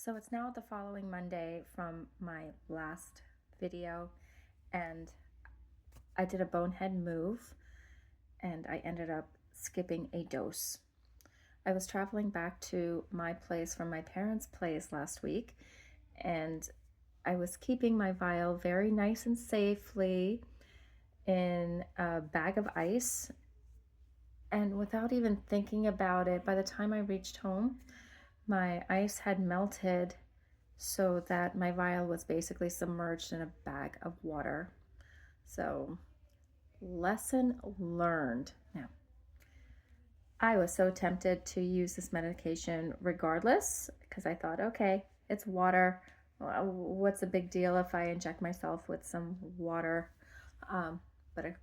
So it's now the following Monday from my last video, and I did a bonehead move and I ended up skipping a dose. I was traveling back to my place from my parents' place last week, and I was keeping my vial very nice and safely in a bag of ice. And without even thinking about it, by the time I reached home, my ice had melted so that my vial was basically submerged in a bag of water. So, lesson learned. Now, I was so tempted to use this medication regardless because I thought, okay, it's water. What's a big deal if I inject myself with some water? But a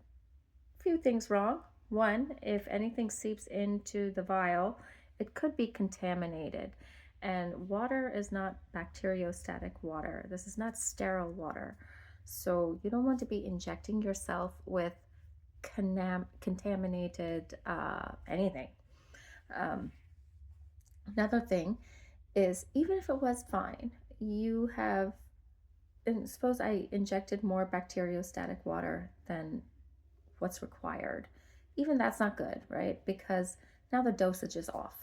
few things wrong. One, if anything seeps into the vial, it could be contaminated. And water is not bacteriostatic water. This is not sterile water. So you don't want to be injecting yourself with contaminated anything. Another thing is, even if it was fine, you have, and suppose I injected more bacteriostatic water than what's required. Even that's not good, right? Because now the dosage is off.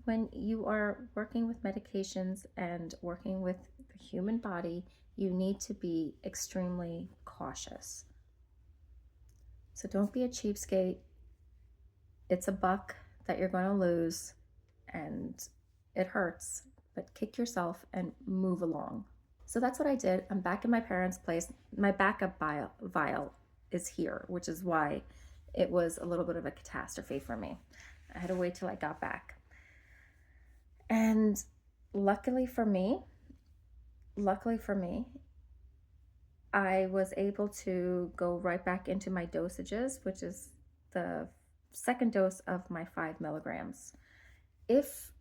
When you are working with medications and working with the human body, you need to be extremely cautious. So don't be a cheapskate. It's a buck that you're going to lose and it hurts, but kick yourself and move along. So that's what I did. I'm back in my parents' place. My backup vial is here, which is why it was a little bit of a catastrophe for me. I had to wait till I got back. And luckily for me, I was able to go right back into my dosages, which is the second dose of my 5 milligrams. If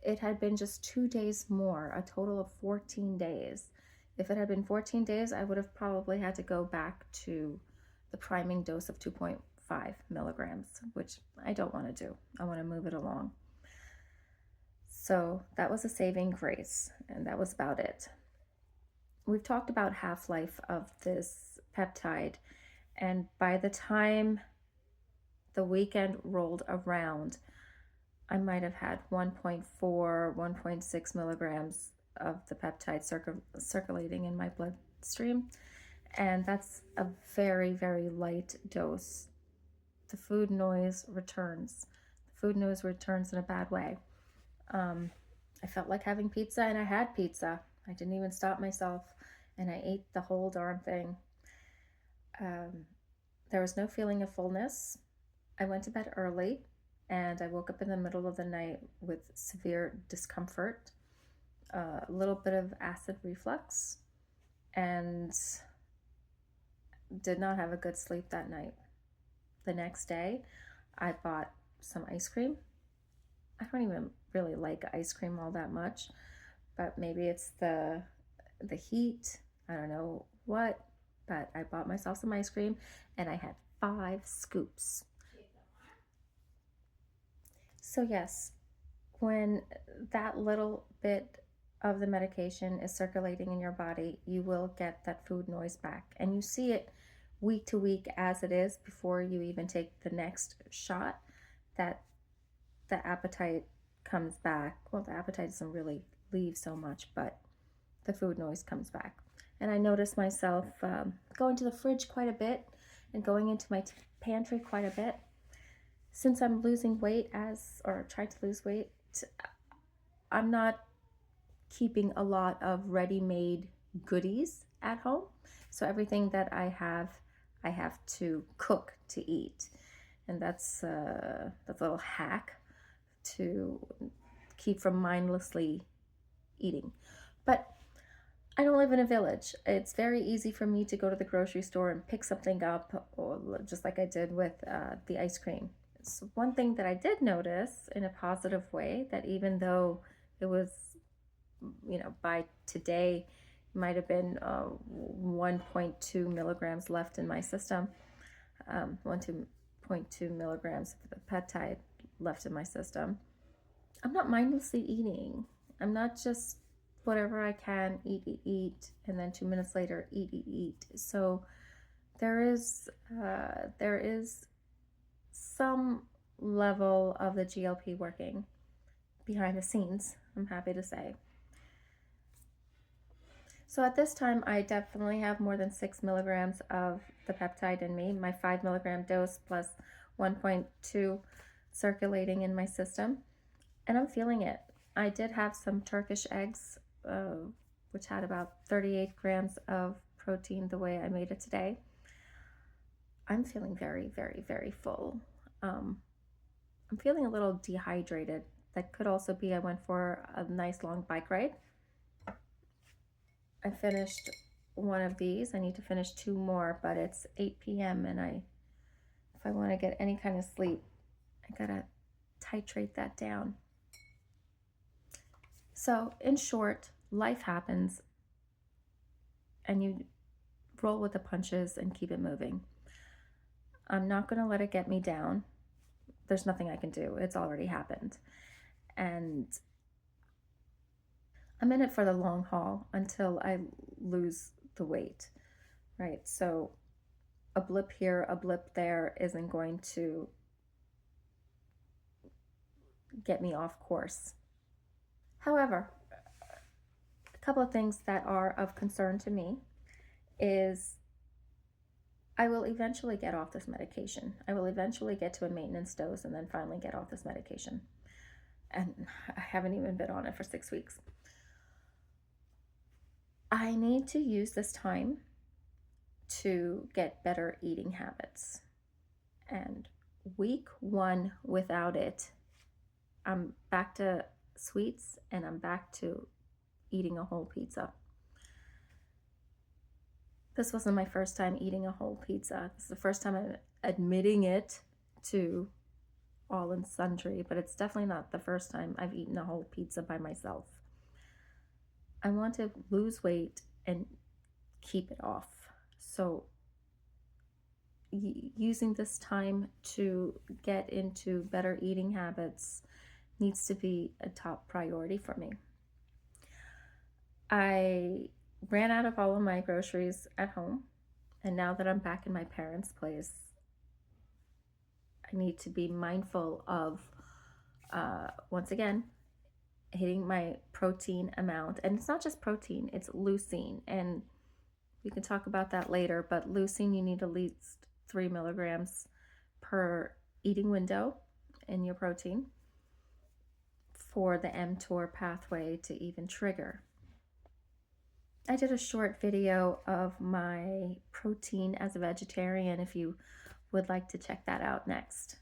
it had been just 2 days more, a total of 14 days, if it had been 14 days, I would have probably had to go back to the priming dose of 2.5 milligrams, which I don't want to do. I want to move it along. So that was a saving grace, and that was about it. We've talked about half-life of this peptide, and by the time the weekend rolled around, I might have had 1.4, 1.6 milligrams of the peptide circulating in my bloodstream. And that's a very, very light dose. The food noise returns. The food noise returns in a bad way. I felt like having pizza, and I had pizza. I didn't even stop myself, and I ate the whole darn thing. There was no feeling of fullness. I went to bed early, and I woke up in the middle of the night with severe discomfort, a little bit of acid reflux, and did not have a good sleep that night. The next day, I bought some ice cream. I don't even really like ice cream all that much, but maybe it's the heat. I don't know what, but I bought myself some ice cream and I had 5 scoops. So yes, when that little bit of the medication is circulating in your body, you will get that food noise back. And you see it week to week as it is before you even take the next shot, that the appetite comes back. Well, the appetite doesn't really leave so much, but the food noise comes back. And I noticed myself going to the fridge quite a bit and going into my pantry quite a bit. Since I'm losing weight or trying to lose weight, I'm not keeping a lot of ready-made goodies at home. So everything that I have to cook to eat. And that's a little hack to keep from mindlessly eating. But I don't live in a village. It's very easy for me to go to the grocery store and pick something up, or just like I did with the ice cream. So one thing that I did notice in a positive way, that even though it was, by today, might have been 1.2 milligrams left in my system, 1.2 milligrams of the peptide left in my system. I'm not mindlessly eating. I'm not just whatever I can, eat, eat, eat, and then 2 minutes later, eat, eat, eat. So there is some level of the GLP working behind the scenes, I'm happy to say. So at this time, I definitely have more than 6 milligrams of the peptide in me, my 5 milligram dose plus 1.2 circulating in my system, and I'm feeling it. I did have some Turkish eggs, which had about 38 grams of protein the way I made it today. I'm feeling very, very, very full. I'm feeling a little dehydrated. That could also be I went for a nice long bike ride. I finished one of these. I need to finish 2 more, but it's 8 p.m. and if I want to get any kind of sleep, I gotta titrate that down. So in short, life happens and you roll with the punches and keep it moving. I'm not gonna let it get me down. There's nothing I can do. It's already happened. And I'm in it for the long haul until I lose the weight, right? So a blip here, a blip there isn't going to get me off course. However, a couple of things that are of concern to me is I will eventually get off this medication. I will eventually get to a maintenance dose and then finally get off this medication. And I haven't even been on it for 6 weeks. I need to use this time to get better eating habits. And week 1 without it, I'm back to sweets and I'm back to eating a whole pizza. This wasn't my first time eating a whole pizza. This is the first time I'm admitting it to all and sundry, but it's definitely not the first time I've eaten a whole pizza by myself. I want to lose weight and keep it off. So using this time to get into better eating habits needs to be a top priority for me. I ran out of all of my groceries at home, and now that I'm back in my parents' place, I need to be mindful of, once again, hitting my protein amount. And it's not just protein, it's leucine. And we can talk about that later, but leucine, you need at least 3 milligrams per eating window in your protein for the mTOR pathway to even trigger. I did a short video of my protein as a vegetarian if you would like to check that out next.